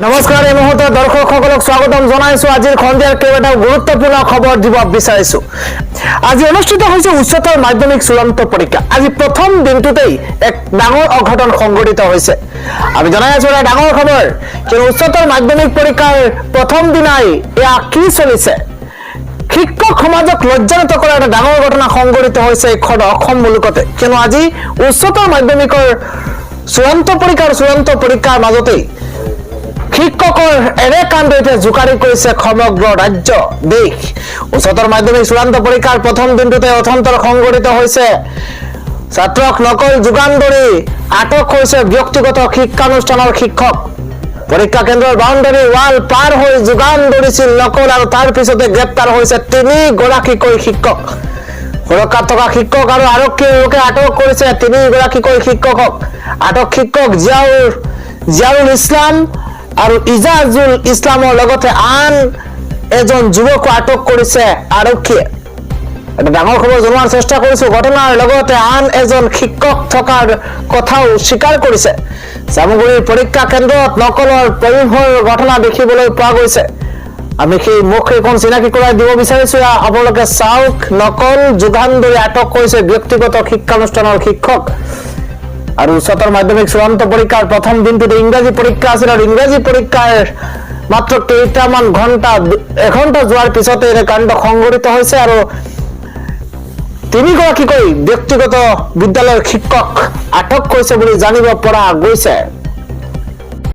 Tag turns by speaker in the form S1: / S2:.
S1: নমস্কাৰ, এই মুহূৰ্তত দৰ্শকসকলক স্বাগতম জনাইছো। আজিৰ সন্ধিয়াৰ কেইবাটাও গুৰুত্বপূৰ্ণ খবৰ দিব বিচাৰিছো। আজি অনুষ্ঠিত হৈছে উচ্চতৰ মাধ্যমিক চূড়ান্ত পৰীক্ষা। আজি প্ৰথম দিনটোতেই এক ডাঙৰ অঘটন সংঘটিত হৈছে। আমি জনাই আছো এটা ডাঙৰ খবৰ, কিয়নো উচ্চতৰ মাধ্যমিক পৰীক্ষাৰ প্ৰথম দিনাই এয়া কি চলিছে। শিক্ষক সমাজক লজ্জানত কৰা এটা ডাঙৰ ঘটনা সংঘটিত হৈছে এখন অসম মুলুকতে, কিয়নো আজি উচ্চতৰ মাধ্যমিকৰ চূড়ান্ত পৰীক্ষাৰ মাজতেই শিক্ষকৰ এনে কাণ্ড এতিয়া জোকাৰি কৰিছে সমগ্ৰ ৰাজ্য দেশ। উচ্চতৰ মাধ্যমিক চূড়ান্ত পৰীক্ষাৰ প্ৰথম দিনটোতে অথন্তৰ সংঘটিত হৈছে। ছাত্ৰক নকল যোগান ধৰি আটক হৈছে ব্যক্তিগত শিক্ষানুষ্ঠানৰ শিক্ষক। পৰীক্ষা কেন্দ্ৰৰ বাউণ্ডাৰী ৱাল পাৰ হৈ যোগান ধৰিছিল নকল, আৰু তাৰ পিছতে গ্ৰেপ্তাৰ হৈছে 3 গৰাকীকৈ শিক্ষক। সুৰক্ষাত থকা শিক্ষক আৰু আৰক্ষীয়ে আটক কৰিছে 3 গৰাকীকৈ শিক্ষকক। আটক শিক্ষক জিয়াউল ইছলাম আৰু ইজাজুল ইছলামৰ লগতে আন এজন যুৱকো আটক কৰিছে আৰক্ষীয়ে। এটা ডাঙৰ খবৰ জনোৱাৰ চেষ্টা কৰিছো। ঘটনাৰ লগতে আন এজন শিক্ষক থকাৰ কথাও স্বীকাৰ কৰিছে। জামুগুৰিৰ পৰীক্ষা কেন্দ্ৰত নকলৰ পৰিভৰ ঘটনা দেখিবলৈ পোৱা গৈছে। আমি সেই মুখখন চিনাকি কৰাই দিব বিচাৰিছো। আপোনালোকে চাওক, নকল যোগান ধৰি আটক কৰিছে ব্যক্তিগত শিক্ষানুষ্ঠানৰ শিক্ষক। আৰু উচ্চতৰ মাধ্যমিক চূড়ান্ত পৰীক্ষাৰ প্ৰথম দিনটোতে ইংৰাজী পৰীক্ষা আছিল, আৰু ইংৰাজী পৰীক্ষাৰ মাত্ৰ কেইটামান এঘণ্টা যোৱাৰ পিছতে এনে কাণ্ড সংঘটিত হৈছে। আৰু 3 গৰাকীকৈ ব্যক্তিগত বিদ্যালয়ৰ শিক্ষক আটক কৰিছে বুলি জানিব পৰা গৈছে।